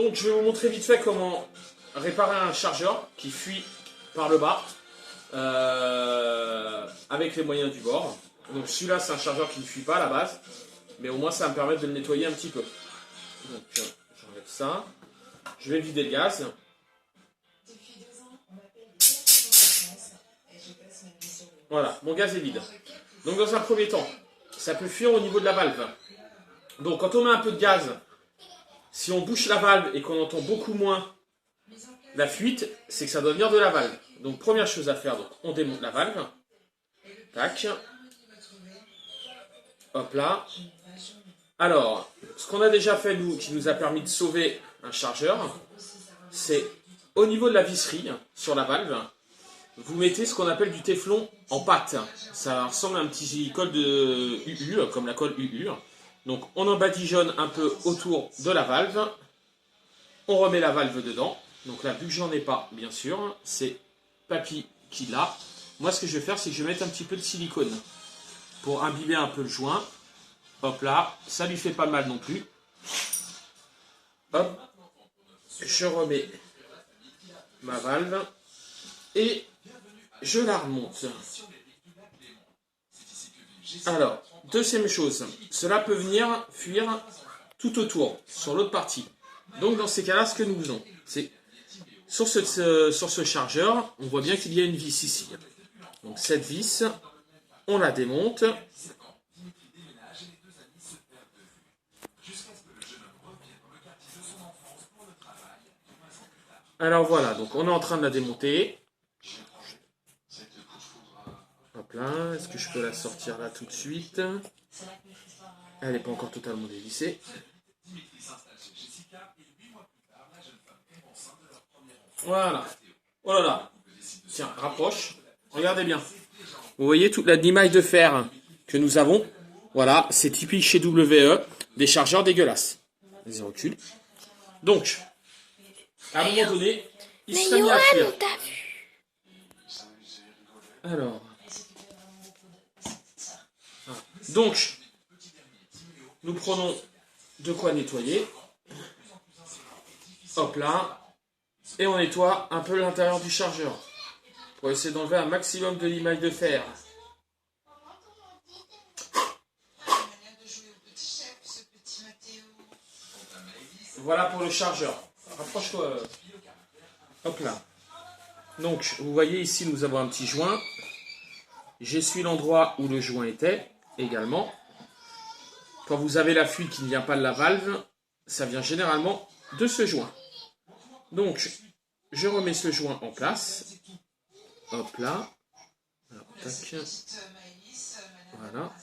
Donc je vais vous montrer vite fait comment réparer un chargeur qui fuit par le bas avec les moyens du bord. Donc celui-là c'est un chargeur qui ne fuit pas à la base, mais au moins ça va me permettre de le nettoyer un petit peu. Donc j'enlève ça, je vais vider le gaz. Voilà, mon gaz est vide. Donc dans un premier temps, ça peut fuir au niveau de la valve. Donc quand on met un peu de gaz, si on bouche la valve et qu'on entend beaucoup moins la fuite, c'est que ça doit venir de la valve. Donc première chose à faire, donc, on démonte la valve. Tac. Hop là. Alors, ce qu'on a déjà fait nous, qui nous a permis de sauver un chargeur, c'est au niveau de la visserie, sur la valve, vous mettez ce qu'on appelle du téflon en pâte. Ça ressemble à un petit col de UU, comme la colle UU. Donc on en badigeonne un peu autour de la valve. On remet la valve dedans. Donc là, vu que j'en ai pas, bien sûr, c'est Papy qui l'a. Moi, ce que je vais faire, c'est que je vais mettre un petit peu de silicone pour imbiber un peu le joint. Hop là, ça lui fait pas mal non plus. Hop, je remets ma valve et je la remonte. Alors, deuxième chose, cela peut venir fuir tout autour, sur l'autre partie. Donc dans ces cas-là, ce que nous faisons, c'est sur ce chargeur, on voit bien qu'il y a une vis ici. Donc cette vis, on la démonte. Alors voilà, donc on est en train de la démonter. Hop là, est-ce que je peux la sortir là tout de suite? Elle n'est pas encore totalement dévissée. Voilà. Oh là là. Tiens, rapproche. Regardez bien. Vous voyez toute la limaille de fer que nous avons? Voilà, c'est typique chez WE, des chargeurs dégueulasses. Vas-y, recule. Donc, à un moment donné, il serait mis à fuir. Alors. Donc, nous prenons de quoi nettoyer. Hop là. Et on nettoie un peu l'intérieur du chargeur. Pour essayer d'enlever un maximum de limaille de fer. Voilà pour le chargeur. Rapproche-toi. Hop là. Donc, vous voyez ici, nous avons un petit joint. J'essuie l'endroit où le joint était, également. Quand vous avez la fuite qui ne vient pas de la valve, ça vient généralement de ce joint. Donc, je remets ce joint en place. Hop là. Alors, tac. Voilà.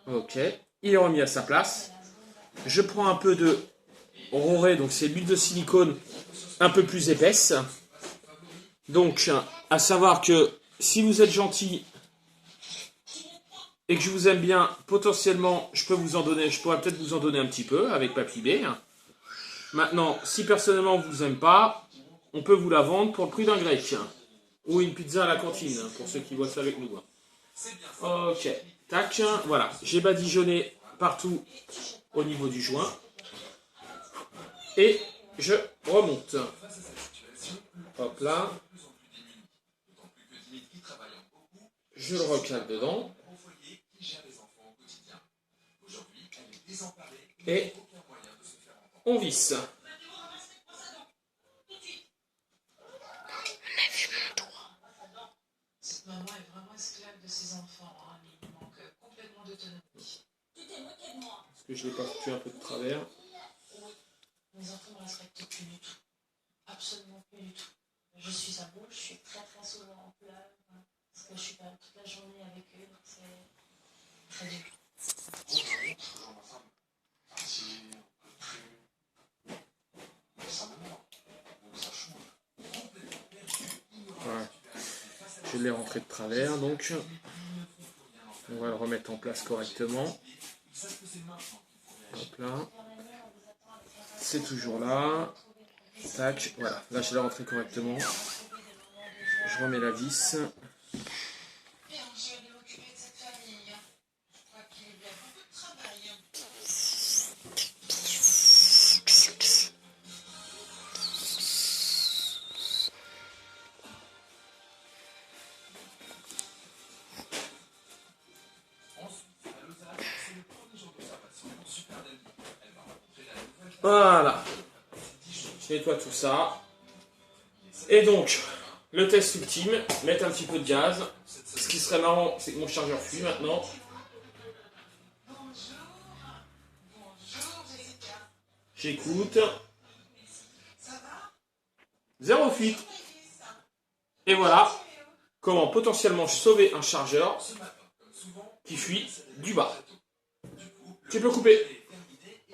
Ok. Il est remis à sa place. Je prends un peu de Roré, donc c'est l'huile de silicone un peu plus épaisse. Donc, à savoir que si vous êtes gentil et que je vous aime bien, potentiellement, je pourrais peut-être vous en donner un petit peu avec Papy B. Maintenant, si personnellement vous aime pas, on peut vous la vendre pour le prix d'un grec. Ou une pizza à la cantine, pour ceux qui bossent avec nous. Ok, tac, voilà. J'ai badigeonné partout au niveau du joint. Et je remonte. Hop là. Je le recale dedans. Et on visse. Cette maman est vraiment esclave de ses enfants. Hein. Il manque complètement d'autonomie. Est-ce que je l'ai pas foutu un peu de travers? Oui, mes enfants ne me respectent plus du tout. Absolument plus du tout. Je suis à bout, je suis très très souvent en pleurs. Parce que je suis pas toute la journée avec eux. C'est très dur. Ouais. Je l'ai rentré de travers, donc on va le remettre en place correctement. Hop là. C'est toujours là. Tac, voilà. Là, je l'ai rentré correctement. Je remets la vis. Voilà. Je nettoie tout ça. Et donc, le test ultime, mettre un petit peu de gaz. Ce qui serait marrant, c'est que mon chargeur fuit maintenant. J'écoute. Zéro fuite. Et voilà comment potentiellement sauver un chargeur qui fuit du bas. Tu peux couper.